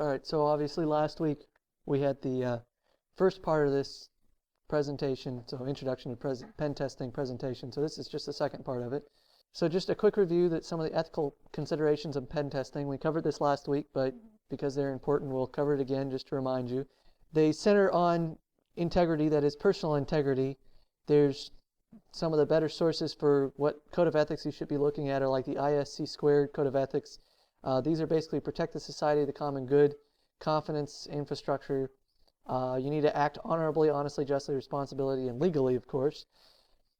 All right, so obviously last week we had the first part of this presentation, so introduction to pen testing presentation. So this is just the second part of it. So just a quick review that some of the ethical considerations of pen testing. We covered this last week, but because they're important, we'll cover it again just to remind you. They center on integrity, that is personal integrity. There's some of the better sources for what code of ethics you should be looking at are like the ISC squared code of ethics. These are basically protect the society, the common good, confidence, infrastructure. You need to act honorably, honestly, justly, responsibility, and legally, of course.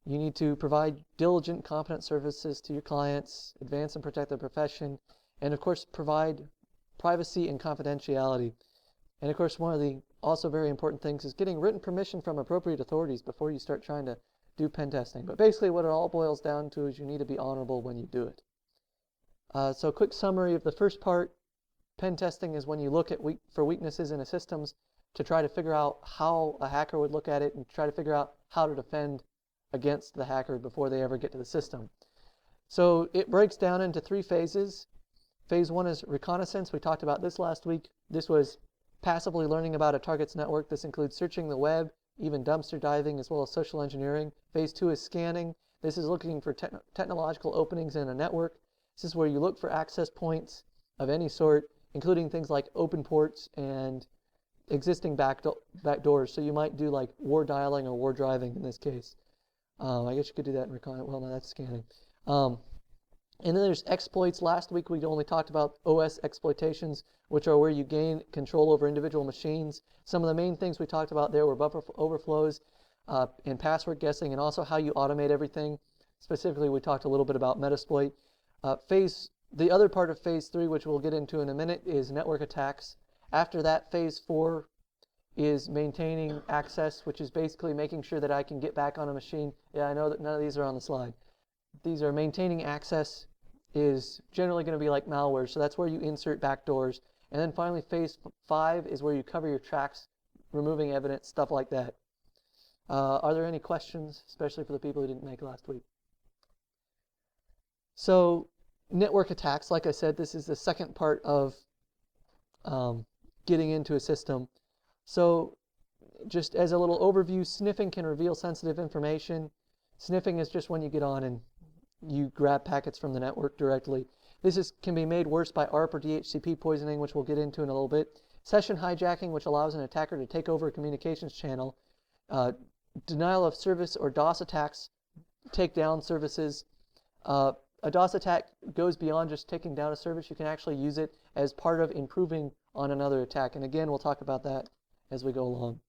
You need to provide diligent, competent services to your clients, advance and protect their profession, and of course provide privacy and confidentiality. And of course, one of the also very important things is getting written permission from appropriate authorities before you start trying to do pen testing. But basically what it all boils down to is you need to be honorable when you do it. So a quick summary of the first part. Pen testing is when you look at for weaknesses in a systems to try to figure out how a hacker would look at it and try to figure out how to defend against the hacker before they ever get to the system. So it breaks down into 3 phases. Phase 1 is reconnaissance. We talked about this last week. This was passively learning about a target's network. This includes searching the web, even dumpster diving, as well as social engineering. Phase 2 is scanning. This is looking for technological openings in a network. This is where you look for access points of any sort, including things like open ports and existing back doors. So you might do like war dialing or war driving in this case. I guess you could do that in recon. Well, no, that's scanning. And then there's exploits. Last week we only talked about OS exploitations, which are where you gain control over individual machines. Some of the main things we talked about there were buffer overflows and password guessing, and also how you automate everything. Specifically, we talked a little bit about Metasploit. The other part of phase 3, which we'll get into in a minute, is network attacks. After that, phase 4 is maintaining access, which is basically making sure that I can get back on a machine. Yeah, I know that none of these are on the slide. These are maintaining access is generally going to be like malware, so that's where you insert backdoors. And then finally, phase 5 is where you cover your tracks, removing evidence, stuff like that. Are there any questions, especially for the people who didn't make last week? So network attacks, like I said, this is the second part of getting into a system. So just as a little overview, sniffing can reveal sensitive information. Sniffing is just when you get on and you grab packets from the network directly. This can be made worse by ARP or DHCP poisoning, which we'll get into in a little bit. Session hijacking, which allows an attacker to take over a communications channel. Denial of service or DOS attacks take down services. A DOS attack goes beyond just taking down a service. You can actually use it as part of improving on another attack. And again, we'll talk about that as we go along.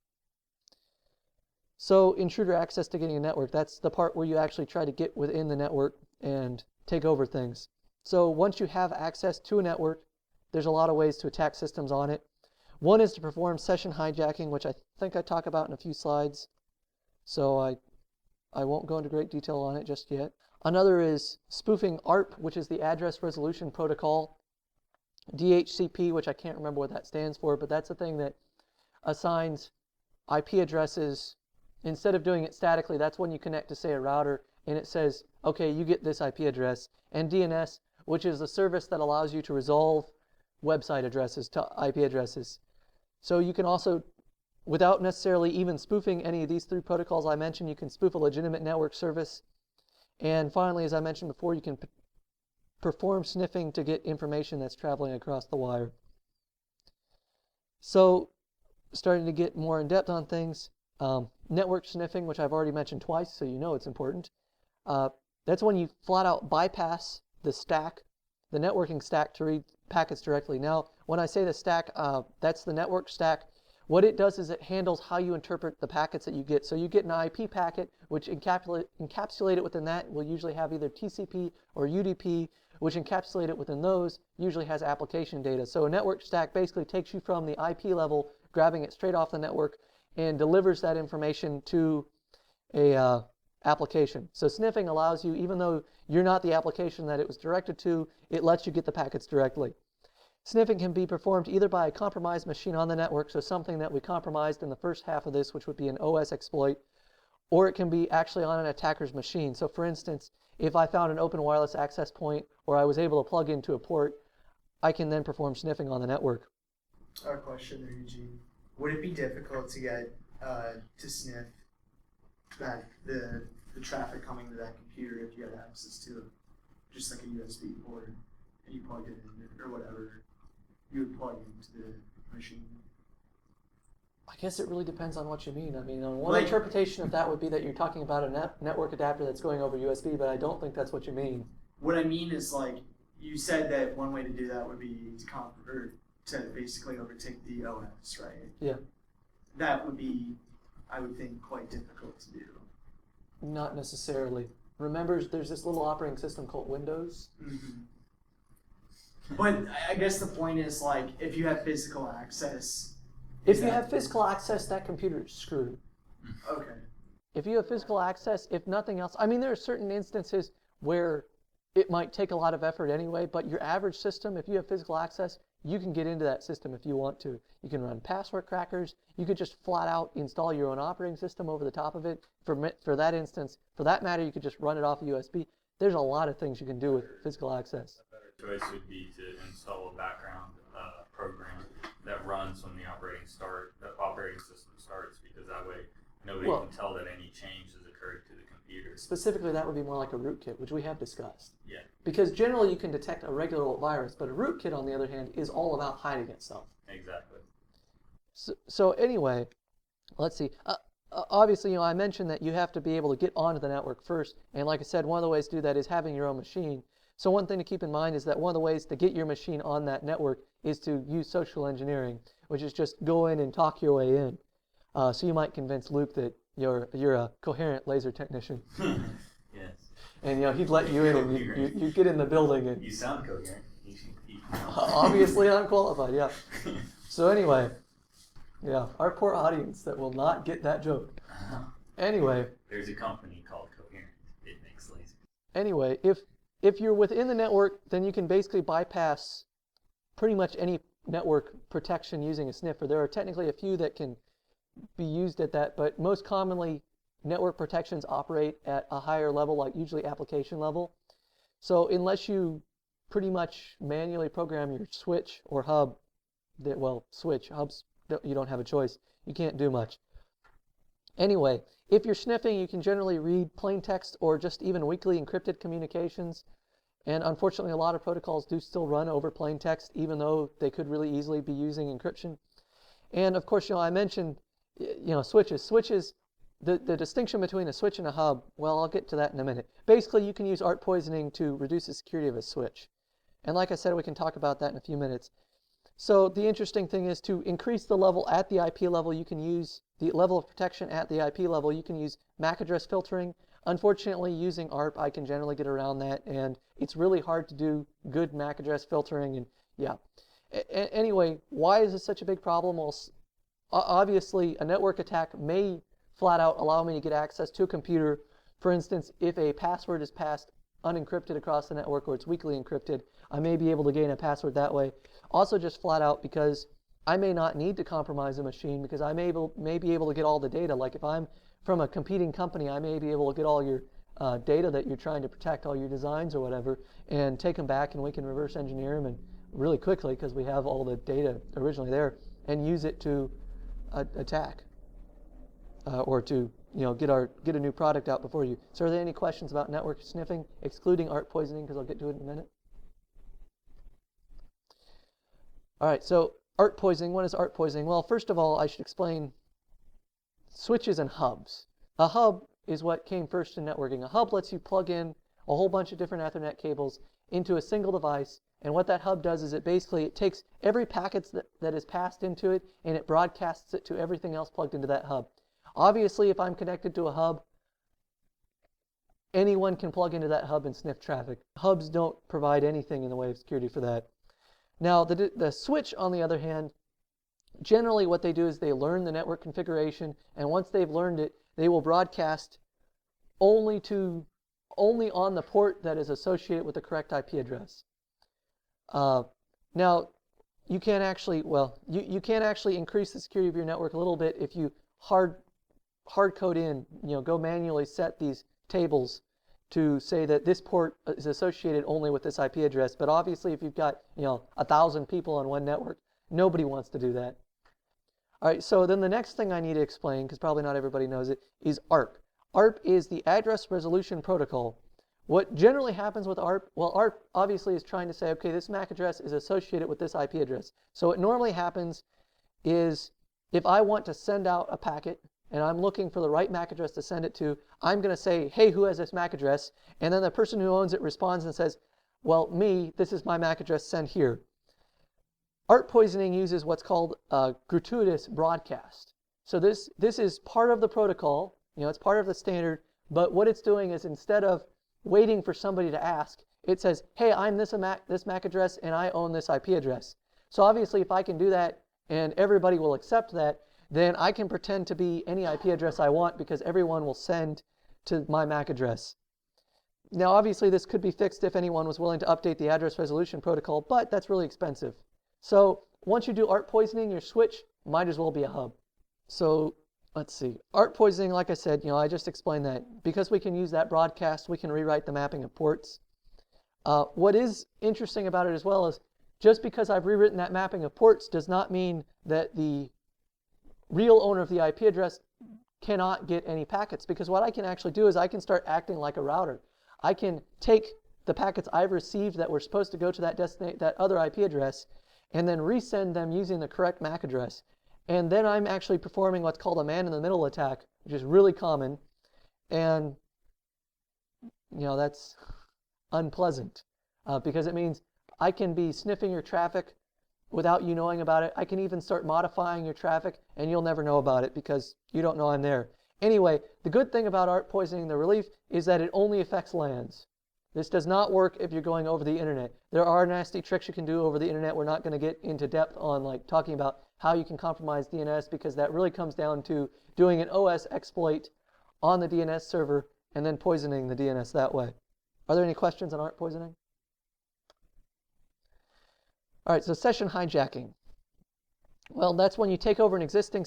So intruder access to getting a network, that's the part where you actually try to get within the network and take over things. So once you have access to a network, there's a lot of ways to attack systems on it. One is to perform session hijacking, which I think I talk about in a few slides. So I won't go into great detail on it just yet. Another is spoofing ARP, which is the Address Resolution Protocol. DHCP, which I can't remember what that stands for, but that's the thing that assigns IP addresses. Instead of doing it statically, that's when you connect to, say, a router, and it says, okay, you get this IP address. And DNS, which is the service that allows you to resolve website addresses to IP addresses. So you can also, without necessarily even spoofing any of these 3 protocols I mentioned, you can spoof a legitimate network service. And finally, as I mentioned before, you can perform sniffing to get information that's traveling across the wire. So starting to get more in depth on things, network sniffing, which I've already mentioned twice, so you know it's important. That's when you flat out bypass the stack, the networking stack, to read packets directly. Now, when I say the stack, that's the network stack. What it does is it handles how you interpret the packets that you get. So you get an IP packet, which encapsulate it within that will usually have either TCP or UDP, which encapsulate it within those usually has application data. So a network stack basically takes you from the IP level, grabbing it straight off the network, and delivers that information to a application. So sniffing allows you, even though you're not the application that it was directed to, it lets you get the packets directly. Sniffing can be performed either by a compromised machine on the network, so something that we compromised in the first half of this, which would be an OS exploit, or it can be actually on an attacker's machine. So for instance, if I found an open wireless access point or I was able to plug into a port, I can then perform sniffing on the network. A question there, Eugene. Would it be difficult to get to sniff that the traffic coming to that computer if you had access to just like a USB port and you plugged it in or whatever you would plug into the machine? I guess it really depends on what you mean. I mean, one Like- interpretation of that would be that you're talking about a network adapter that's going over USB, but I don't think that's what you mean. What I mean is, like, you said that one way to do that would be to basically overtake the OS, right? Yeah. That would be, I would think, quite difficult to do. Not necessarily. Remember, there's this little operating system called Windows. Mm-hmm. But I guess the point is, like, if you have physical access. If you have physical access, that computer is screwed. Okay. If you have physical access, if nothing else, I mean, there are certain instances where it might take a lot of effort anyway, but your average system, if you have physical access, you can get into that system if you want to. You can run password crackers. You could just flat out install your own operating system over the top of it. For that instance, for that matter, you could just run it off a USB. There's a lot of things you can do with physical access. A better choice would be to install a background program that runs when the operating system starts, because that way nobody can tell that any change has occurred to the computer. Specifically, that would be more like a rootkit, which we have discussed. Yeah. Because generally you can detect a regular virus, but a rootkit, on the other hand, is all about hiding itself. Exactly. So anyway, let's see. Obviously, I mentioned that you have to be able to get onto the network first, and like I said, one of the ways to do that is having your own machine. So one thing to keep in mind is that one of the ways to get your machine on that network is to use social engineering, which is just go in and talk your way in. So you might convince Luke that you're a coherent laser technician. Yes. And he'd let you in, and you get in the building, and You sound coherent. obviously unqualified, yeah. So anyway, yeah, our poor audience that will not get that joke. Anyway. There's a company called Coherent. It makes lasers. Anyway, if you're within the network, then you can basically bypass pretty much any network protection using a sniffer. There are technically a few that can be used at that, but most commonly network protections operate at a higher level, like usually application level. So unless you pretty much manually program your switch or hub, hubs, you don't have a choice. You can't do much. Anyway, if you're sniffing, you can generally read plain text or just even weakly encrypted communications. And unfortunately, a lot of protocols do still run over plain text, even though they could really easily be using encryption. And of course, I mentioned, switches. Switches, the distinction between a switch and a hub, well, I'll get to that in a minute. Basically, you can use ARP poisoning to reduce the security of a switch. And like I said, we can talk about that in a few minutes. So the interesting thing is to increase the level at the IP level, you can use the level of protection at the IP level. You can use MAC address filtering. Unfortunately, using ARP, I can generally get around that, and it's really hard to do good MAC address filtering. And yeah. Anyway, why is this such a big problem? Well, obviously, a network attack may flat out allow me to get access to a computer. For instance, if a password is passed unencrypted across the network, or it's weakly encrypted, I may be able to gain a password that way. Also, just flat out because I may not need to compromise a machine, because I may be able to get all the data. Like if I'm from a competing company, I may be able to get all your data that you're trying to protect, all your designs or whatever, and take them back, and we can reverse engineer them and really quickly, because we have all the data originally there, and use it to attack or to get a new product out before you. So are there any questions about network sniffing, excluding ARP poisoning, because I'll get to it in a minute? All right, so ARP poisoning. What is ARP poisoning? Well, first of all, I should explain switches and hubs. A hub is what came first in networking. A hub lets you plug in a whole bunch of different Ethernet cables into a single device, and what that hub does is it takes every packet that is passed into it, and it broadcasts it to everything else plugged into that hub. Obviously, if I'm connected to a hub, anyone can plug into that hub and sniff traffic. Hubs don't provide anything in the way of security for that. Now, the switch, on the other hand, generally what they do is they learn the network configuration, and once they've learned it, they will broadcast only on the port that is associated with the correct IP address. Now, you can actually increase the security of your network a little bit if you hard code in, go manually set these tables to say that this port is associated only with this IP address. But obviously, if you've got 1,000 people on one network, Nobody wants to do that. All right, so then the next thing I need to explain, because probably not everybody knows it, is ARP. ARP is the Address Resolution Protocol. What generally happens with ARP, well, ARP obviously is trying to say, okay, this MAC address is associated with this IP address. So what normally happens is if I want to send out a packet and I'm looking for the right MAC address to send it to, I'm going to say, hey, who has this MAC address? And then the person who owns it responds and says, well, me, this is my MAC address, send here. ARP poisoning uses what's called a gratuitous broadcast. So this is part of the protocol, it's part of the standard, but what it's doing is instead of waiting for somebody to ask, it says, hey, I'm this MAC address and I own this IP address. So obviously if I can do that and everybody will accept that, then I can pretend to be any IP address I want because everyone will send to my MAC address. Now obviously this could be fixed if anyone was willing to update the address resolution protocol, but that's really expensive. So once you do ARP poisoning, your switch might as well be a hub. So let's see. ARP poisoning, like I said, I just explained that. Because we can use that broadcast, we can rewrite the mapping of ports. What is interesting about it as well is just because I've rewritten that mapping of ports does not mean that the real owner of the IP address cannot get any packets. Because what I can actually do is I can start acting like a router. I can take the packets I've received that were supposed to go to that other IP address and then resend them using the correct MAC address. And then I'm actually performing what's called a man-in-the-middle attack, which is really common. And, that's unpleasant because it means I can be sniffing your traffic without you knowing about it. I can even start modifying your traffic, and you'll never know about it because you don't know I'm there. Anyway, the good thing about ARP poisoning, the relief, is that it only affects LANs. This does not work if you're going over the internet. There are nasty tricks you can do over the internet. We're not going to get into depth on talking about how you can compromise DNS because that really comes down to doing an OS exploit on the DNS server and then poisoning the DNS that way. Are there any questions on ARP poisoning? All right, so session hijacking. Well, that's when you take over an existing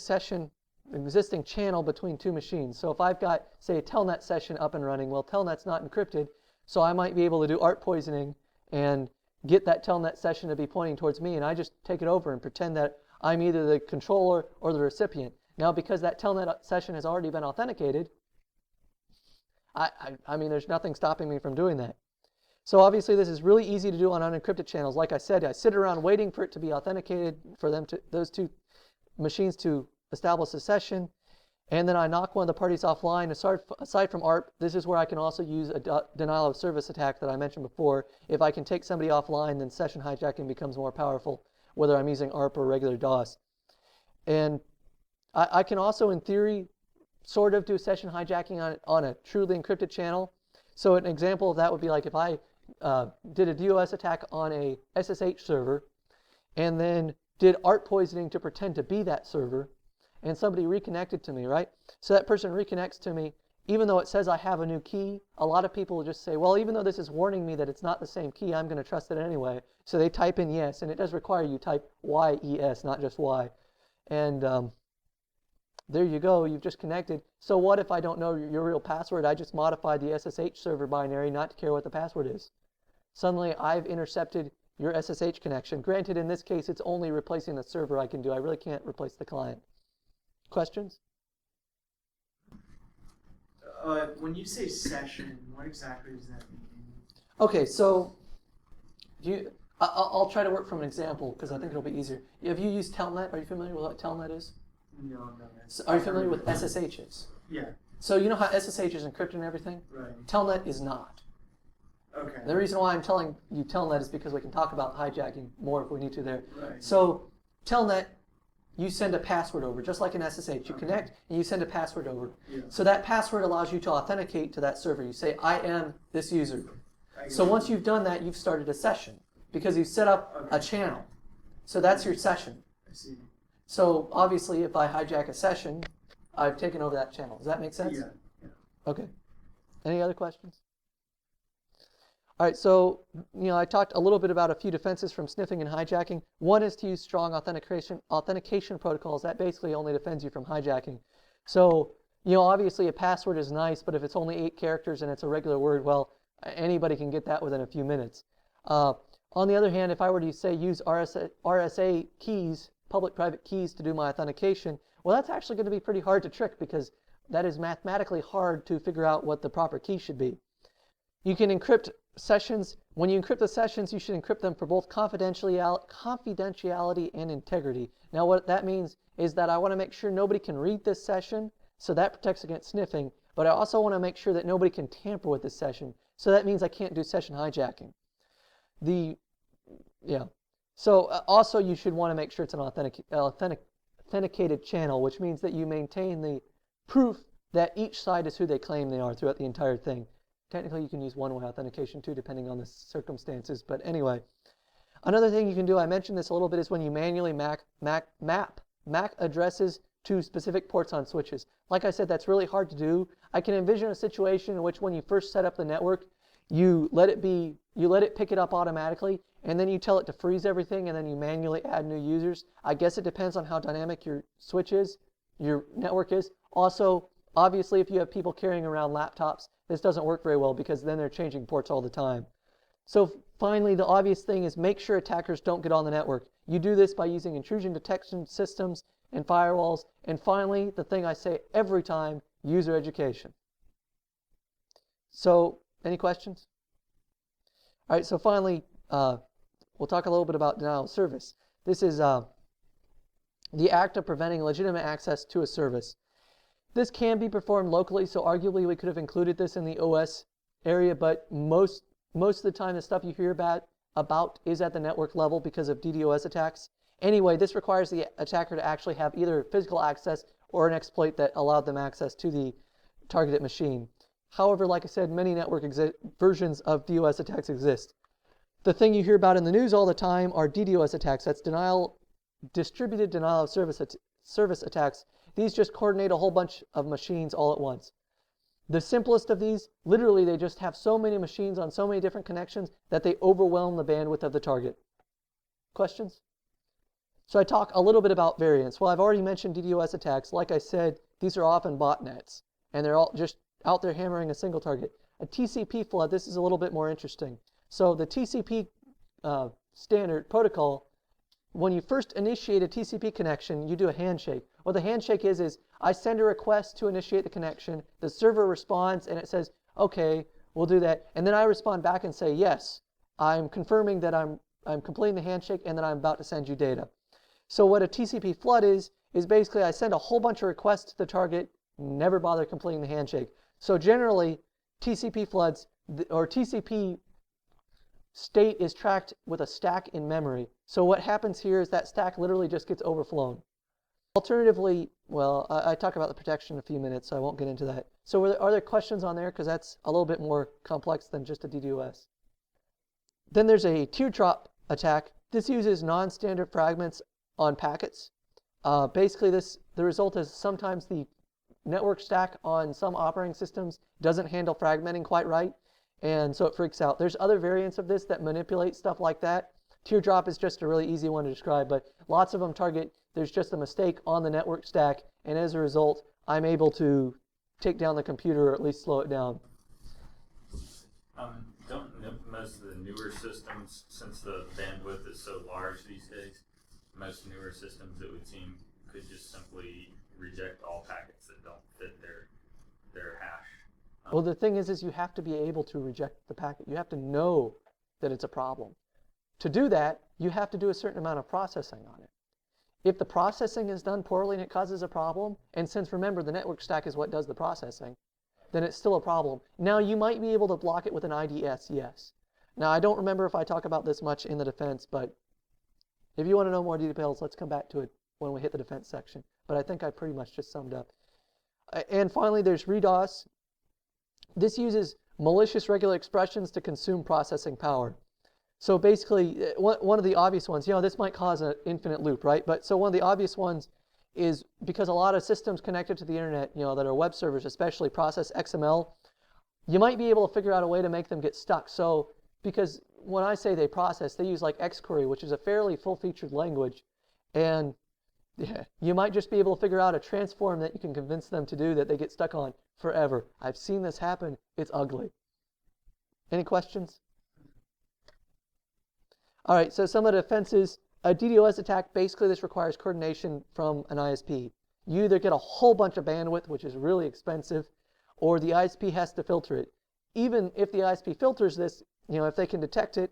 channel between two machines. So if I've got, say, a telnet session up and running, well, telnet's not encrypted, so I might be able to do ARP poisoning and get that telnet session to be pointing towards me, and I just take it over and pretend that I'm either the controller or the recipient. Now, because that telnet session has already been authenticated, I mean, there's nothing stopping me from doing that. So obviously, this is really easy to do on unencrypted channels. Like I said, I sit around waiting for it to be authenticated, for those two machines to establish a session, and then I knock one of the parties offline. Aside from ARP, this is where I can also use a denial of service attack that I mentioned before. If I can take somebody offline, then session hijacking becomes more powerful, whether I'm using ARP or regular DOS. And I can also, in theory, sort of do session hijacking on a truly encrypted channel. So an example of that would be like if I did a DOS attack on a SSH server and then did ARP poisoning to pretend to be that server, and somebody reconnected to me, right? So that person reconnects to me, even though it says I have a new key. A lot of people will just say, well, even though this is warning me that it's not the same key, I'm going to trust it anyway. So they type in yes, and it does require you type YES, not just Y. And there you go, you've just connected. So what if I don't know your real password? I just modified the SSH server binary not to care what the password is. Suddenly I've intercepted your SSH connection. Granted, in this case, it's only replacing the server I can do. I really can't replace the client. Questions? When you say session, what exactly does that mean? Okay, so I'll try to work from an example because I think it'll be easier. Have you used Telnet? Are you familiar with what Telnet is? No. So are you familiar with SSHs? Yeah. So you know how SSH is encrypted and everything? Right. Telnet is not. Okay. The reason why I'm telling you Telnet is because we can talk about hijacking more if we need to there. Right. So Telnet, you send a password over, just like an SSH. You connect and you send a password over. Yeah. So that password allows you to authenticate to that server. You say, I am this user. So once you've done that, you've started a session because you've set up a channel. So that's your session. I see. So obviously, if I hijack a session, I've taken over that channel. Does that make sense? Yeah. Okay. Any other questions? All right, so I talked a little bit about a few defenses from sniffing and hijacking. One is to use strong authentication protocols. That basically only defends you from hijacking. So, obviously a password is nice, but if it's only 8 characters and it's a regular word, well, anybody can get that within a few minutes. On the other hand, if I were to say use RSA keys, public-private keys, to do my authentication, well, that's actually going to be pretty hard to trick because that is mathematically hard to figure out what the proper key should be. You can encrypt sessions. When you encrypt the sessions, you should encrypt them for both confidentiality and integrity. Now, what that means is that I want to make sure nobody can read this session, so that protects against sniffing, but I also want to make sure that nobody can tamper with this session, so that means I can't do session hijacking. So also you should want to make sure it's an authenticated channel, which means that you maintain the proof that each side is who they claim they are throughout the entire thing. Technically, you can use one-way authentication too, depending on the circumstances. But anyway, another thing you can do, I mentioned this a little bit, is when you manually map MAC addresses to specific ports on switches. Like I said, that's really hard to do. I can envision a situation in which when you first set up the network, you let it pick it up automatically, and then you tell it to freeze everything, and then you manually add new users. I guess it depends on how dynamic your switch is, your network is. Also, obviously, if you have people carrying around laptops, this doesn't work very well because then they're changing ports all the time. So finally, the obvious thing is make sure attackers don't get on the network. You do this by using intrusion detection systems and firewalls. And finally, the thing I say every time, user education. So, any questions? All right, so finally, we'll talk a little bit about denial of service. This is the act of preventing legitimate access to a service. This can be performed locally, so arguably we could have included this in the OS area, but most of the time the stuff you hear about is at the network level because of DDoS attacks. Anyway, this requires the attacker to actually have either physical access or an exploit that allowed them access to the targeted machine. However, like I said, many network versions of DOS attacks exist. The thing you hear about in the news all the time are DDoS attacks. That's distributed denial of service attacks. These just coordinate a whole bunch of machines all at once. The simplest of these, literally they just have so many machines on so many different connections that they overwhelm the bandwidth of the target. Questions? So I talk a little bit about variants. Well, I've already mentioned DDoS attacks. Like I said, these are often botnets, and they're all just out there hammering a single target. A TCP flood, this is a little bit more interesting. So the TCP standard protocol, when you first initiate a TCP connection, you do a handshake. What the handshake is I send a request to initiate the connection, the server responds, and it says, okay, we'll do that. And then I respond back and say, yes, I'm confirming that I'm completing the handshake and that I'm about to send you data. So what a TCP flood is basically I send a whole bunch of requests to the target, never bother completing the handshake. So generally, TCP floods, or TCP state is tracked with a stack in memory. So what happens here is that stack literally just gets overflown. Alternatively, well, I talk about the protection in a few minutes, so I won't get into that. So are there questions on there? Because that's a little bit more complex than just a DDoS. Then there's a teardrop attack. This uses non-standard fragments on packets. Basically, the result is sometimes the network stack on some operating systems doesn't handle fragmenting quite right, and so it freaks out. There's other variants of this that manipulate stuff like that. Teardrop is just a really easy one to describe, but lots of them target, there's just a mistake on the network stack, and as a result, I'm able to take down the computer or at least slow it down. Don't most of the newer systems, since the bandwidth is so large these days, most newer systems, it would seem, could just simply reject all packets that don't fit their hash. Well, the thing is you have to be able to reject the packet. You have to know that it's a problem. To do that, you have to do a certain amount of processing on it. If the processing is done poorly and it causes a problem, and since remember the network stack is what does the processing, then it's still a problem. Now you might be able to block it with an IDS, yes. Now I don't remember if I talk about this much in the defense, but if you want to know more details, let's come back to it when we hit the defense section. But I think I pretty much just summed up. And finally, there's RDoS. This uses malicious regular expressions to consume processing power. So basically, one of the obvious ones, this might cause an infinite loop, right? But so one of the obvious ones is because a lot of systems connected to the internet, that are web servers, especially process XML, you might be able to figure out a way to make them get stuck. So because when I say they process, they use like xquery, which is a fairly full-featured language, and you might just be able to figure out a transform that you can convince them to do that they get stuck on forever. I've seen this happen. It's ugly. Any questions? All right, so some of the defenses. A DDoS attack, basically this requires coordination from an ISP. You either get a whole bunch of bandwidth, which is really expensive, or the ISP has to filter it. Even if the ISP filters this, if they can detect it,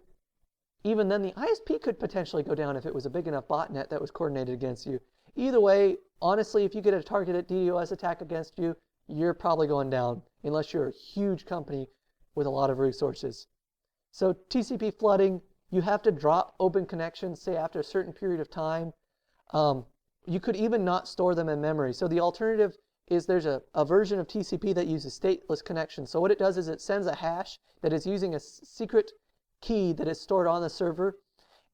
even then the ISP could potentially go down if it was a big enough botnet that was coordinated against you. Either way, honestly, if you get a targeted DDoS attack against you, you're probably going down, unless you're a huge company with a lot of resources. So TCP flooding, you have to drop open connections, say after a certain period of time. You could even not store them in memory. So the alternative is there's a version of TCP that uses stateless connections. So what it does is it sends a hash that is using a secret key that is stored on the server,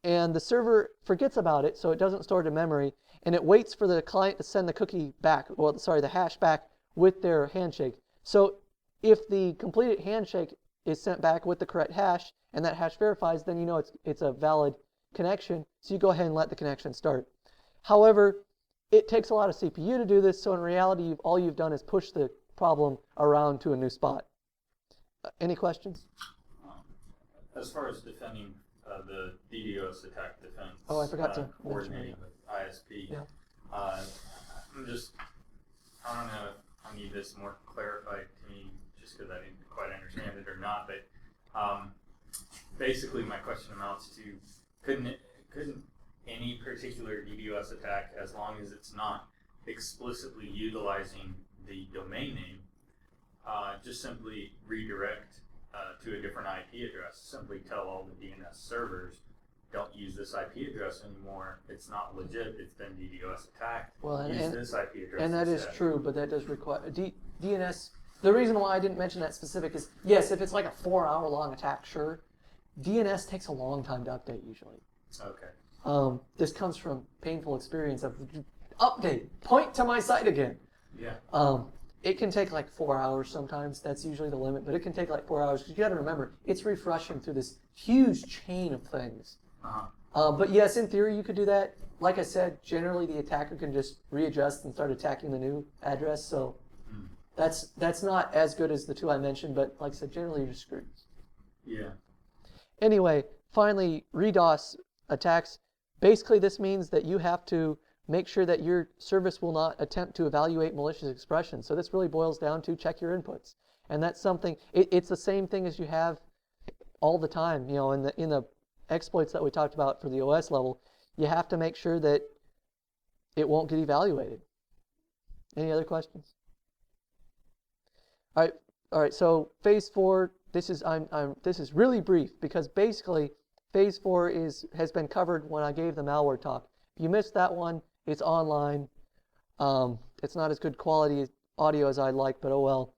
and the server forgets about it, so it doesn't store it in memory, and it waits for the client to send the cookie back, the hash back with their handshake. So if the completed handshake is sent back with the correct hash, and that hash verifies, then you know it's a valid connection, so you go ahead and let the connection start. However, it takes a lot of CPU to do this, so in reality, all you've done is push the problem around to a new spot. Any questions? As far as defending the DDoS attack defense, I forgot to coordinating with ISP, yeah. I don't know if I need this more clarified to me just because I didn't quite understand it or not, but basically my question amounts to, couldn't any particular DDoS attack, as long as it's not explicitly utilizing the domain name, just simply redirect to a different IP address? Simply tell all the DNS servers, don't use this IP address anymore. It's not legit. It's been DDoS attacked. Use this IP address. And that instead. is true, but that does require DNS. The reason why I didn't mention that specific is, yes, if it's like a 4-hour-long attack, sure. DNS takes a long time to update usually. Okay. This comes from painful experience of update, point to my site again. Yeah. It can take like 4 hours sometimes. That's usually the limit, but it can take like 4 hours because you got to remember it's refreshing through this huge chain of things. But yes, in theory, you could do that. Like I said, generally the attacker can just readjust and start attacking the new address. So that's not as good as the two I mentioned, but like I said, generally you're screwed. Yeah. Anyway, finally, RDoS attacks. Basically, this means that you have to make sure that your service will not attempt to evaluate malicious expression. So this really boils down to check your inputs. And that's something, it's the same thing as you have all the time. In the exploits that we talked about for the OS level, you have to make sure that it won't get evaluated. Any other questions? All right. So phase 4. This is really brief because basically phase 4 has been covered when I gave the malware talk. If you missed that one, it's online. It's not as good quality audio as I'd like, but oh well.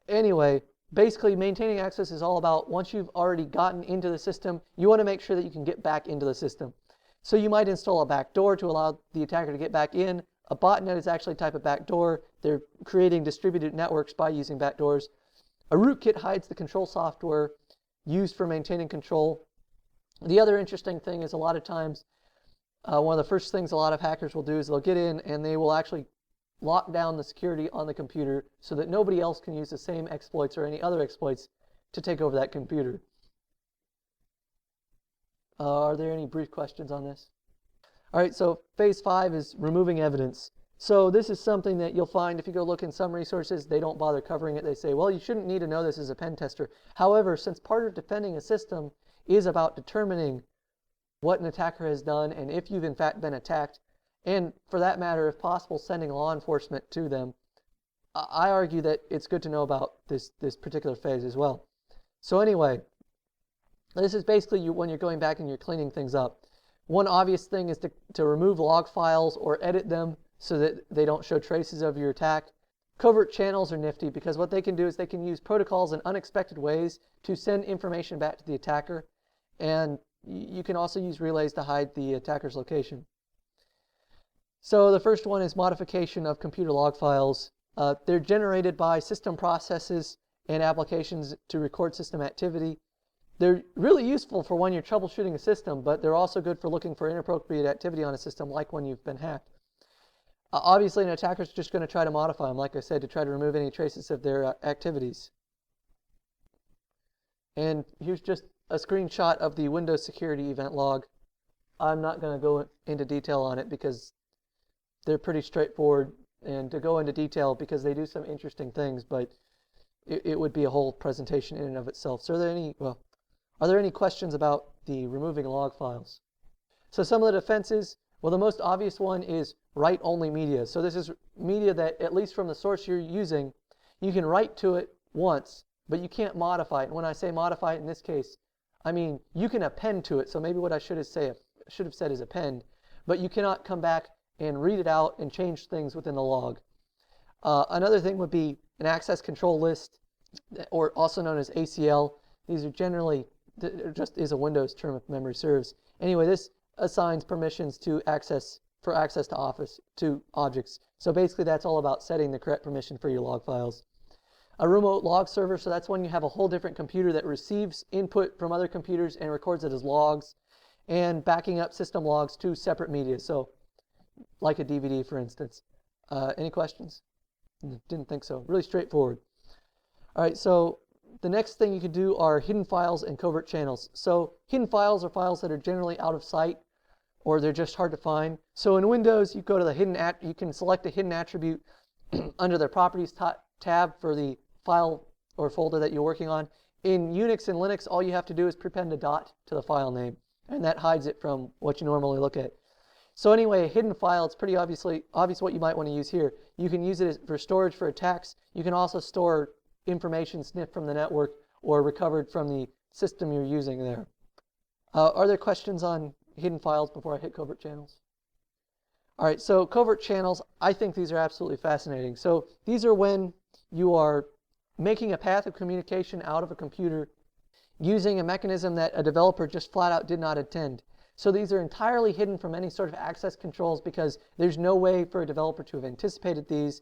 Anyway, basically maintaining access is all about once you've already gotten into the system, you want to make sure that you can get back into the system. So you might install a backdoor to allow the attacker to get back in. A botnet is actually a type of backdoor. They're creating distributed networks by using backdoors. A rootkit hides the control software used for maintaining control. The other interesting thing is a lot of times, one of the first things a lot of hackers will do is they'll get in and they will actually lock down the security on the computer so that nobody else can use the same exploits or any other exploits to take over that computer. Are there any brief questions on this? All right, so phase 5 is removing evidence. So this is something that you'll find if you go look in some resources, they don't bother covering it. They say, well, you shouldn't need to know this as a pen tester. However, since part of defending a system is about determining what an attacker has done and if you've in fact been attacked, and for that matter, if possible, sending law enforcement to them, I argue that it's good to know about this particular phase as well. So anyway, this is basically when you're going back and you're cleaning things up. One obvious thing is to remove log files or edit them so that they don't show traces of your attack. Covert channels are nifty because what they can do is they can use protocols in unexpected ways to send information back to the attacker. And you can also use relays to hide the attacker's location. So the first one is modification of computer log files. They're generated by system processes and applications to record system activity. They're really useful for when you're troubleshooting a system, but they're also good for looking for inappropriate activity on a system, like when you've been hacked. Obviously, an attacker's just going to try to modify them, like I said, to try to remove any traces of their activities. And here's just a screenshot of the Windows security event log. I'm not going to go into detail on it because they're pretty straightforward, and to go into detail because they do some interesting things, but it would be a whole presentation in and of itself. So are there any questions about the removing log files? So some of the defenses, well, the most obvious one is write-only media. So this is media that, at least from the source you're using, you can write to it once, but you can't modify it. And when I say modify it in this case, I mean you can append to it. So maybe what I should have said is append, but you cannot come back and read it out and change things within the log. Another thing would be an access control list, or also known as ACL. These are generally, just is a Windows term if memory serves. Anyway, this assigns permissions to access to objects. So basically that's all about setting the correct permission for your log files. A remote log server, so that's when you have a whole different computer that receives input from other computers and records it as logs, and backing up system logs to separate media, so like a DVD, for instance. Any questions? Didn't think so. Really straightforward. All right, so the next thing you could do are hidden files and covert channels. So hidden files are files that are generally out of sight, or they're just hard to find. So in Windows, you go to the you can select a hidden attribute under the Properties tab for the file or folder that you're working on. In Unix and Linux, all you have to do is prepend a dot to the file name, and that hides it from what you normally look at. So anyway, a hidden file, it's pretty obvious what you might want to use here. You can use it for storage for attacks. You can also store information sniffed from the network or recovered from the system you're using there. Are there questions on hidden files before I hit covert channels? All right, so covert channels, I think these are absolutely fascinating. So these are when you are making a path of communication out of a computer using a mechanism that a developer just flat out did not intend. So these are entirely hidden from any sort of access controls because there's no way for a developer to have anticipated these.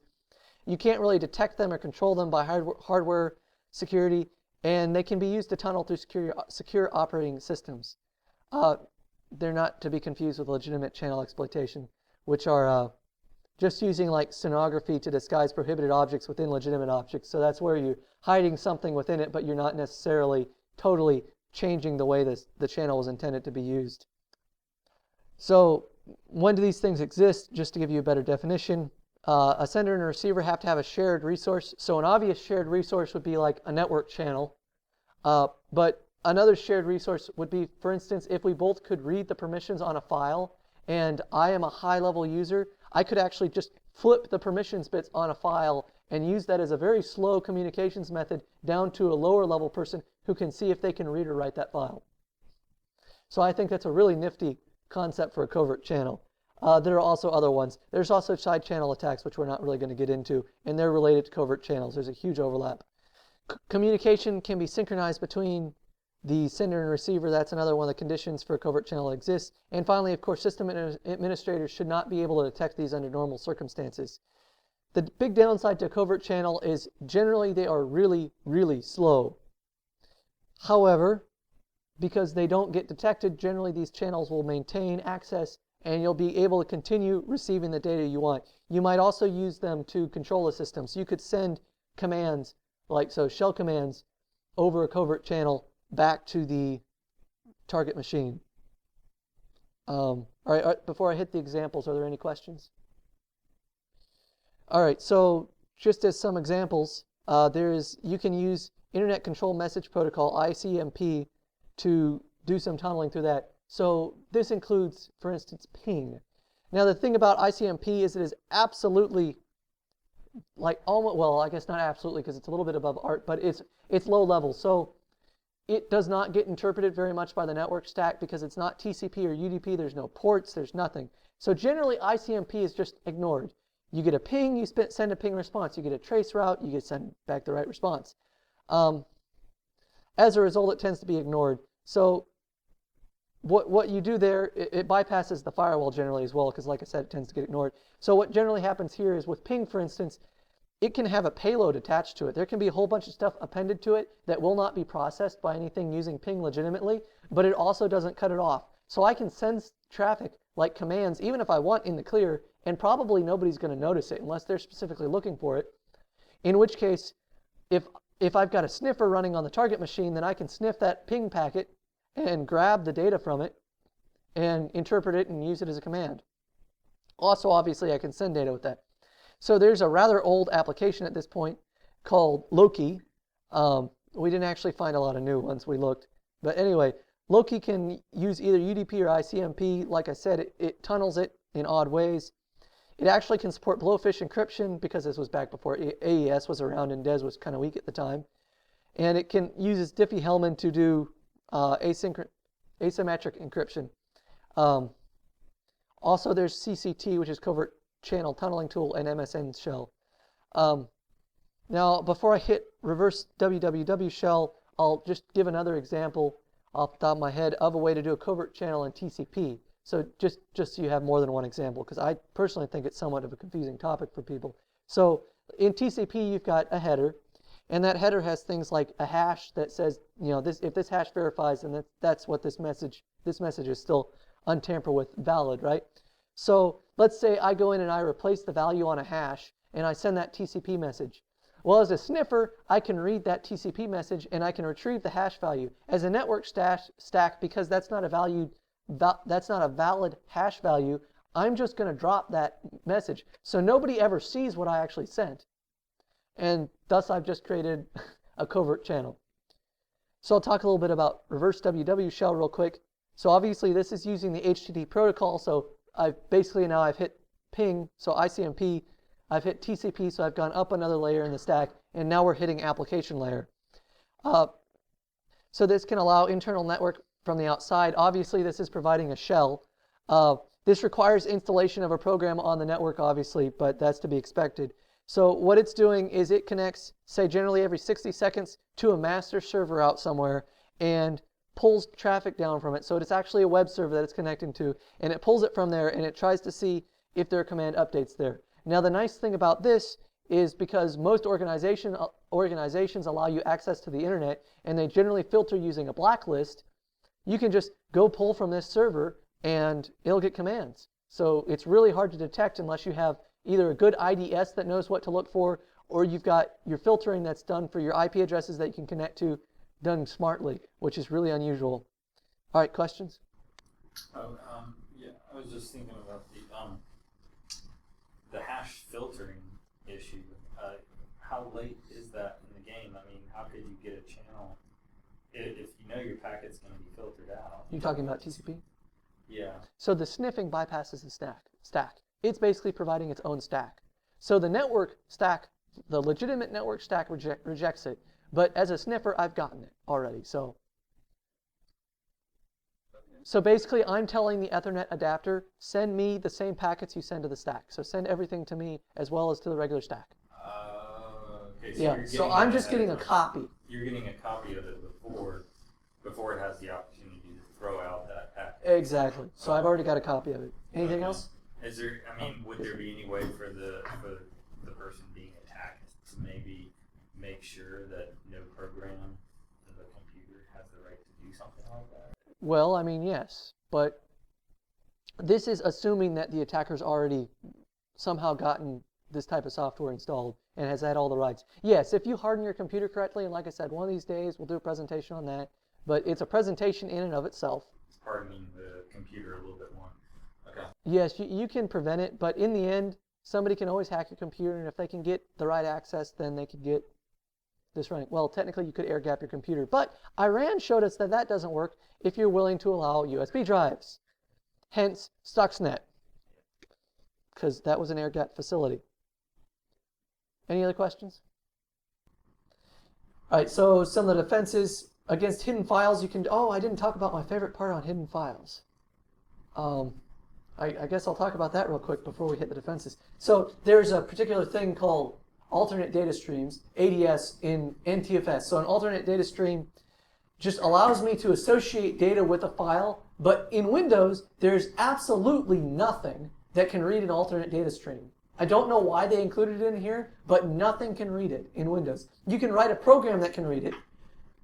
You can't really detect them or control them by hardware security, and they can be used to tunnel through secure operating systems. They're not to be confused with legitimate channel exploitation, which are just using like stenography to disguise prohibited objects within legitimate objects. So that's where you're hiding something within it, but you're not necessarily totally changing the way the channel was intended to be used. So when do these things exist? Just to give you a better definition, a sender and a receiver have to have a shared resource. So an obvious shared resource would be like a network channel. But another shared resource would be, for instance, if we both could read the permissions on a file, and I am a high-level user, I could actually just flip the permissions bits on a file and use that as a very slow communications method down to a lower-level person who can see if they can read or write that file. So I think that's a really nifty concept for a covert channel. There are also other ones. There's also side channel attacks, which we're not really going to get into, and they're related to covert channels. There's a huge overlap. Communication can be synchronized between the sender and receiver. That's another one of the conditions for a covert channel that exists. And finally, of course, system administrators should not be able to detect these under normal circumstances. The big downside to a covert channel is generally they are really, really slow. However, because they don't get detected, generally these channels will maintain access and you'll be able to continue receiving the data you want. You might also use them to control the system. So you could send commands, like so shell commands, over a covert channel back to the target machine. All right, before I hit the examples, are there any questions? All right, so just as some examples, you can use Internet Control Message Protocol, ICMP, to do some tunneling through that. So this includes, for instance, ping. Now the thing about ICMP is it is absolutely, like almost, well, I guess not absolutely because it's a little bit above ARP, but it's low level. So it does not get interpreted very much by the network stack because it's not TCP or UDP. There's no ports. There's nothing. So generally, ICMP is just ignored. You get a ping, you send a ping response. You get a trace route, you get send back the right response. As a result, it tends to be ignored. So what you do there, it bypasses the firewall generally as well because, like I said, it tends to get ignored. So what generally happens here is with ping, for instance, it can have a payload attached to it. There can be a whole bunch of stuff appended to it that will not be processed by anything using ping legitimately, but it also doesn't cut it off. So I can send traffic like commands, even if I want in the clear, and probably nobody's going to notice it unless they're specifically looking for it. In which case, if if I've got a sniffer running on the target machine, then I can sniff that ping packet and grab the data from it and interpret it and use it as a command. Also, obviously, I can send data with that. So there's a rather old application at this point called Loki. We didn't actually find a lot of new ones. We looked. But anyway, Loki can use either UDP or ICMP. Like I said, it tunnels it in odd ways. It actually can support blowfish encryption because this was back before AES was around and DES was kind of weak at the time. And it uses Diffie-Hellman to do asymmetric encryption. Also, there's CCT, which is Covert Channel Tunneling Tool, and MSN shell. Now, before I hit reverse www shell, I'll just give another example off the top of my head of a way to do a covert channel in TCP. So just so you have more than one example, because I personally think it's somewhat of a confusing topic for people. So in TCP, you've got a header, and that header has things like a hash that says, if this hash verifies, then that's what this message is still untampered with valid, right? So let's say I go in and I replace the value on a hash, and I send that TCP message. Well, as a sniffer, I can read that TCP message and I can retrieve the hash value. As a network stack, because that's not a valid hash value, I'm just going to drop that message. So nobody ever sees what I actually sent. And thus I've just created a covert channel. So I'll talk a little bit about reverse www shell real quick. So obviously this is using the HTTP protocol. So I've hit ping, so ICMP. I've hit TCP, so I've gone up another layer in the stack, and now we're hitting application layer. So this can allow internal network from the outside. Obviously, this is providing a shell. This requires installation of a program on the network, obviously, but that's to be expected. So what it's doing is it connects, say, generally every 60 seconds to a master server out somewhere and pulls traffic down from it. So it's actually a web server that it's connecting to, and it pulls it from there, and it tries to see if there are command updates there. Now, the nice thing about this is because most organizations allow you access to the internet, and they generally filter using a blacklist, you can just go pull from this server, and it'll get commands. So it's really hard to detect unless you have either a good IDS that knows what to look for, or you've got your filtering that's done for your IP addresses that you can connect to, done smartly, which is really unusual. All right, questions? Yeah, I was just thinking about the hash filtering issue. How late is that in the game? I mean, how could you get a channel if you know your packet's going to be filtered out? You talking about TCP? Yeah. So the sniffing bypasses the stack. It's basically providing its own stack. So the network stack, the legitimate network stack rejects it. But as a sniffer, I've gotten it already. So basically, I'm telling the Ethernet adapter, send me the same packets you send to the stack. So send everything to me as well as to the regular stack. Okay, so yeah, so I'm just getting a copy. You're getting a copy of it before it has the opportunity to throw out that packet. Exactly. So I've already got a copy of it. Anything else? Is there? I mean, would there be any way for the person being attacked to maybe make sure that no program in the computer has the right to do something like that? Well, I mean, yes, but this is assuming that the attacker's already somehow gotten this type of software installed and has had all the rights. Yes, if you harden your computer correctly, and like I said, one of these days we'll do a presentation on that, but it's a presentation in and of itself. Hardening the computer a little bit more. Okay. Yes, you can prevent it, but in the end, somebody can always hack your computer, and if they can get the right access, then they can get this running. Well, technically, you could air gap your computer, but Iran showed us that that doesn't work if you're willing to allow USB drives. Hence, Stuxnet, because that was an air gap facility. Any other questions? All right, so some of the defenses against hidden files, you can, I didn't talk about my favorite part on hidden files. I guess I'll talk about that real quick before we hit the defenses. So there's a particular thing called alternate data streams, ADS, in NTFS. So an alternate data stream just allows me to associate data with a file, but in Windows, there's absolutely nothing that can read an alternate data stream. I don't know why they included it in here, but nothing can read it in Windows. You can write a program that can read it,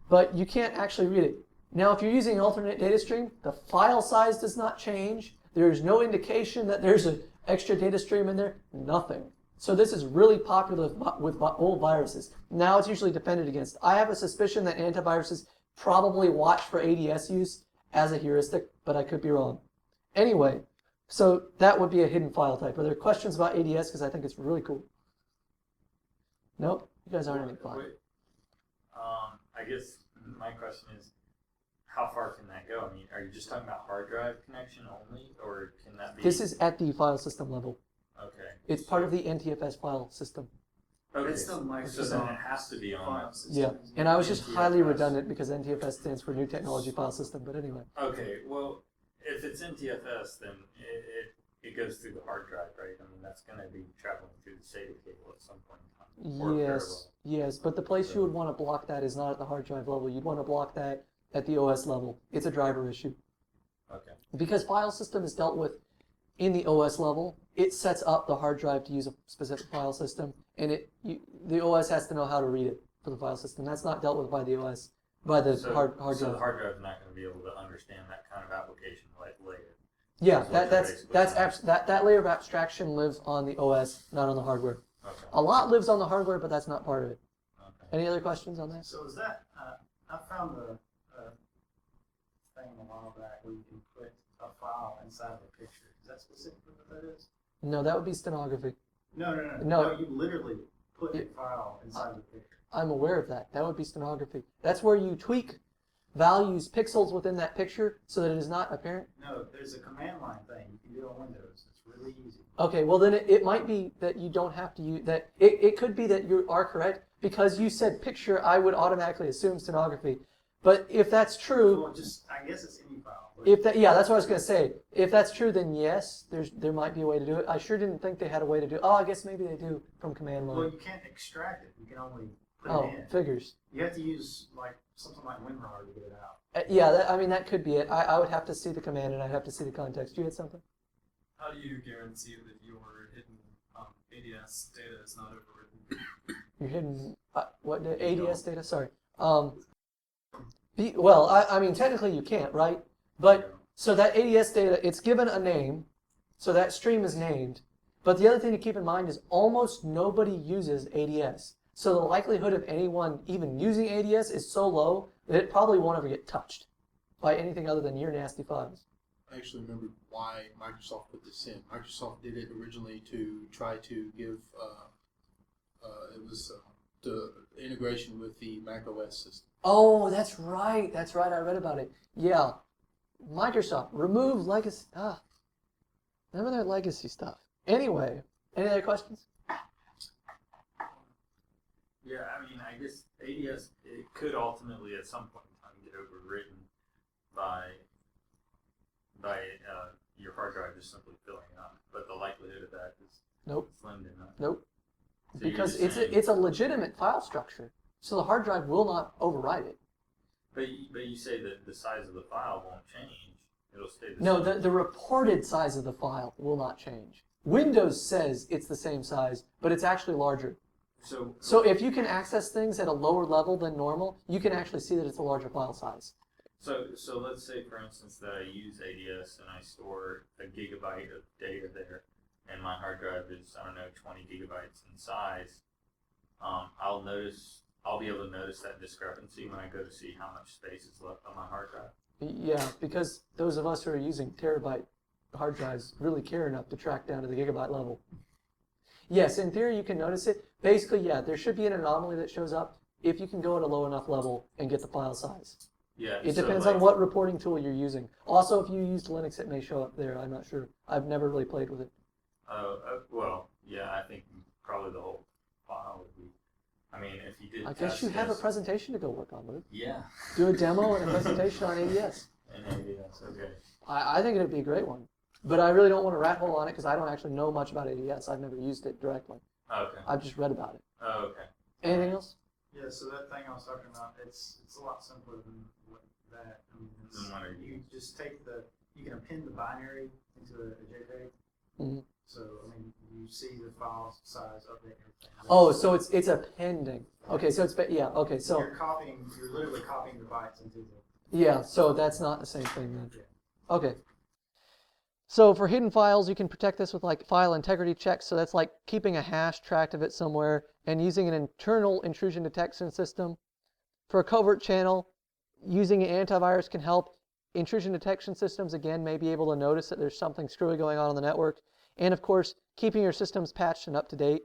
but you can't actually read it. Now, if you're using an alternate data stream, the file size does not change. There's no indication that there's an extra data stream in there. Nothing. So this is really popular with old viruses. Now it's usually defended against. I have a suspicion that antiviruses probably watch for ADS use as a heuristic, but I could be wrong. Anyway, so that would be a hidden file type. Are there questions about ADS? Because I think it's really cool. Nope, you guys aren't any fun. I guess my question is, how far can that go? I mean, are you just talking about hard drive connection only, or can that be? This is at the file system level. Okay. It's part of the NTFS file system. Okay. It's the Microsoft. So then it has to be on. file system. Yeah, and I was just NTFS. highly redundant because NTFS stands for New Technology File System, but anyway. Okay. Well, if it's NTFS, then it goes through the hard drive, right? I mean, that's going to be traveling through the SATA cable at some point in time. Or Yes, yes, but the place you would want to block that is not at the hard drive level. You'd want to block that at the OS level. It's a driver issue. Okay. Because file system is dealt with in the OS level, it sets up the hard drive to use a specific file system, and the OS has to know how to read it for the file system. That's not dealt with by the OS, by the hard drive. So the hard drive is not going to be able to understand that kind of application later. Yeah, that layer of abstraction lives on the OS, not on the hardware. Okay. A lot lives on the hardware, but that's not part of it. Okay. Any other questions on that? So is that, I found a thing a while back where you can put a file inside of a picture. Is that specifically what that is? No, that would be stenography. No. No. You literally put a file inside the picture. I'm aware of that. That would be stenography. That's where you tweak values, pixels within that picture so that it is not apparent. No, there's a command line thing you can do on Windows. It's really easy. Okay, well then it might be that you don't have to use that. It could be that you are correct because you said picture. I would automatically assume stenography, but if that's true, Well, I guess it's any file. but- that's what I was going to say. If that's true, then yes, there might be a way to do it. I sure didn't think they had a way to do it. Oh, I guess maybe they do from command line. Well, you can't extract it. You can only put Oh, it in. figures. You have to use something like WinRAR to get it out. Yeah, that could be it. I would have to see the command and I'd have to see the context. You had something? How do you guarantee that your hidden ADS data is not overwritten? You're hidden. What the ADS data? Sorry. I mean, technically you can't, right? But so that ADS data, it's given a name, so that stream is named. But the other thing to keep in mind is almost nobody uses ADS. So the likelihood of anyone even using ADS is so low that it probably won't ever get touched by anything other than your nasty files. I actually remembered why Microsoft put this in. Microsoft did it originally to try to give the integration with the Mac OS system. Oh, that's right. That's right. I read about it. Yeah. Microsoft, remove legacy. Remember their legacy stuff. Anyway, any other questions? Yeah, I mean, I guess ADS, it could ultimately at some point in time get overwritten by your hard drive just simply filling up. But the likelihood of that is Nope. slim to none. Nope. So you're Because just saying- it's a legitimate file structure, so the hard drive will not overwrite it. But you say that the size of the file won't change. It'll stay the No, same. the reported size of the file will not change. Windows says it's the same size, but it's actually larger. So if you can access things at a lower level than normal, you can actually see that it's a larger file size. So let's say, for instance, that I use ADS and I store a gigabyte of data there, and my hard drive is, 20 gigabytes in size. I'll be able to notice that discrepancy when I go to see how much space is left on my hard drive. Yeah, because those of us who are using terabyte hard drives really care enough to track down to the gigabyte level. Yes, in theory you can notice it. Basically, yeah, there should be an anomaly that shows up if you can go at a low enough level and get the file size. Yeah. It so depends on what reporting tool you're using. Also, if you used Linux, it may show up there. I'm not sure. I've never really played with it. Well, yeah, I think probably the whole file would be. I mean, if you did. I guess you have a presentation to go work on, Luke. Yeah. Do a demo and a presentation on ADS. And ADS, okay. I think it would be a great one. But I really don't want to rat hole on it because I don't actually know much about ADS. I've never used it directly. Okay. I've just read about it. Oh, okay. Anything else? Yeah, so that thing I was talking about, it's a lot simpler than that. I mean, Then what are you- you just take you can append the binary into a JPEG. Mhm. So, I mean, you see the file size, update everything. Oh, so it's appending. Okay, so okay, so You're literally copying the bytes into the. yeah, so that's not the same thing then. Yeah. Okay. So for hidden files, you can protect this with like file integrity checks. So that's like keeping a hash tract of it somewhere and using an internal intrusion detection system. For a covert channel, using an antivirus can help. Intrusion detection systems, again, may be able to notice that there's something screwy going on the network. And of course, keeping your systems patched and up to date.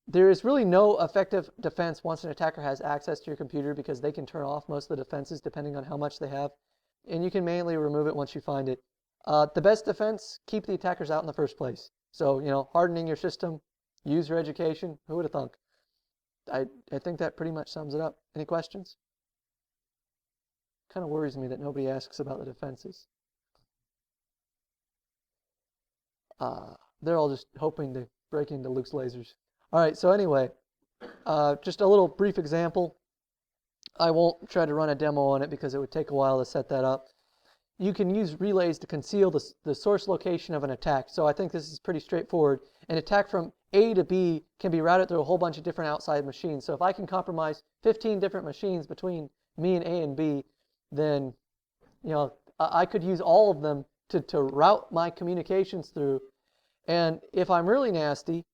There is really no effective defense once an attacker has access to your computer because they can turn off most of the defenses depending on how much they have. And you can manually remove it once you find it. The best defense, keep the attackers out in the first place. So, hardening your system, use your education. Who would have thunk? I think that pretty much sums it up. Any questions? Kind of worries me that nobody asks about the defenses. They're all just hoping to break into Luke's lasers. All right, so anyway, just a little brief example. I won't try to run a demo on it because it would take a while to set that up. You can use relays to conceal the source location of an attack. So I think this is pretty straightforward. An attack from A to B can be routed through a whole bunch of different outside machines. So if I can compromise 15 different machines between me and A and B, then I could use all of them to route my communications through. And if I'm really nasty,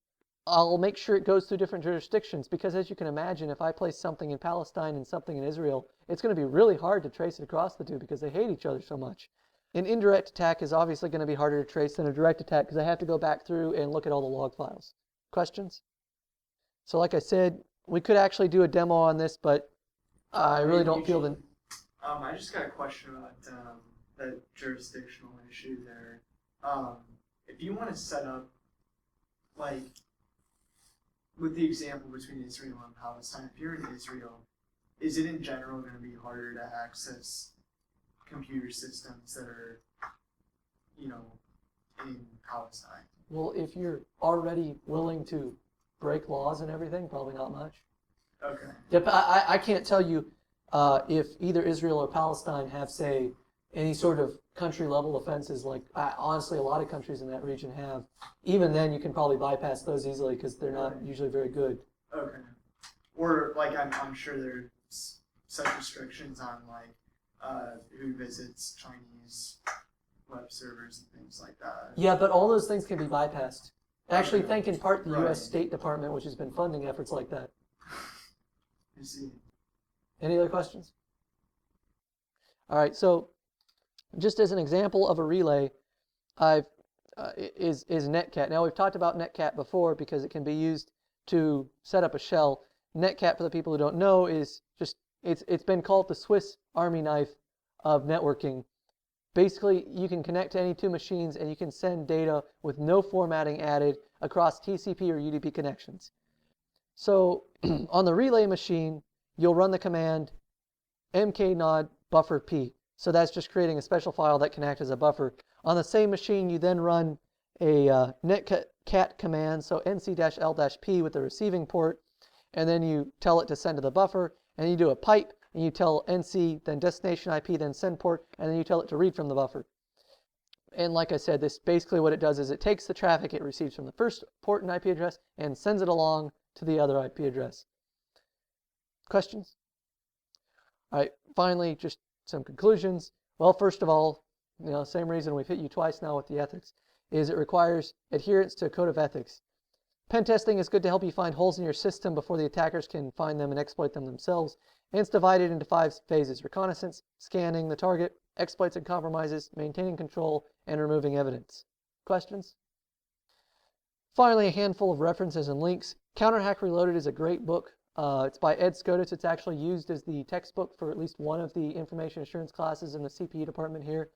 I'll make sure it goes through different jurisdictions because, as you can imagine, if I place something in Palestine and something in Israel, it's going to be really hard to trace it across the two because they hate each other so much. An indirect attack is obviously going to be harder to trace than a direct attack because I have to go back through and look at all the log files. Questions? So like I said, we could actually do a demo on this, but I really don't feel the... I just got a question about that jurisdictional issue there. If you want to set up, like, with the example between Israel and Palestine, if you're in Israel, is it in general going to be harder to access computer systems that are, in Palestine? Well, if you're already willing to break laws and everything, probably not much. Okay. Yep, I can't tell you if either Israel or Palestine have, say, any sort of country-level offenses like, honestly, a lot of countries in that region have. Even then, you can probably bypass those easily because they're not usually very good. Okay. Or, like, I'm sure there's such restrictions on, like, who visits Chinese web servers and things like that. Yeah, but all those things can be bypassed. Actually, Okay. thank in part the Right. U.S. State Department, which has been funding efforts like that. I see. Any other questions? All right, so just as an example of a relay, is Netcat. Now, we've talked about Netcat before because it can be used to set up a shell. Netcat, for the people who don't know, is just, it's been called the Swiss Army knife of networking. Basically, you can connect to any two machines and you can send data with no formatting added across TCP or UDP connections. So on the relay machine, you'll run the command mknod buffer p. So that's just creating a special file that can act as a buffer. On the same machine, you then run a netcat command, so nc-l-p with the receiving port, and then you tell it to send to the buffer, and you do a pipe, and you tell nc, then destination IP, then send port, and then you tell it to read from the buffer. And like I said, this basically what it does is it takes the traffic it receives from the first port and IP address and sends it along to the other IP address. Questions? All right, finally, just some conclusions. Well, first of all, same reason we've hit you twice now with the ethics, is it requires adherence to a code of ethics. Pen testing is good to help you find holes in your system before the attackers can find them and exploit them themselves. And it's divided into 5 phases: reconnaissance, scanning the target, exploits and compromises, maintaining control, and removing evidence. Questions? Finally, a handful of references and links. Counterhack Reloaded is a great book. It's by Ed Scotus. It's actually used as the textbook for at least one of the information assurance classes in the CPU department here.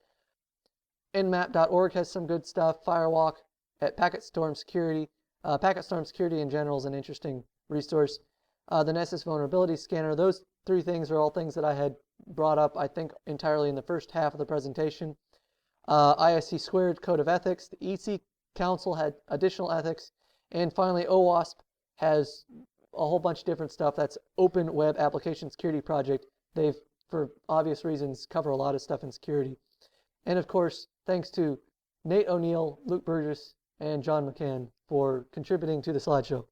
Nmap.org has some good stuff. Firewalk at Packetstorm Security. Packetstorm Security in general is an interesting resource. The Nessus Vulnerability Scanner. Those 3 things are all things that I had brought up, I think, entirely in the first half of the presentation. ISC Squared Code of Ethics. The EC Council had additional ethics. And finally, OWASP has a whole bunch of different stuff. That's Open Web Application Security Project. They've, for obvious reasons, cover a lot of stuff in security. And of course, thanks to Nate O'Neill, Luke Burgess, and John McCann for contributing to the slideshow.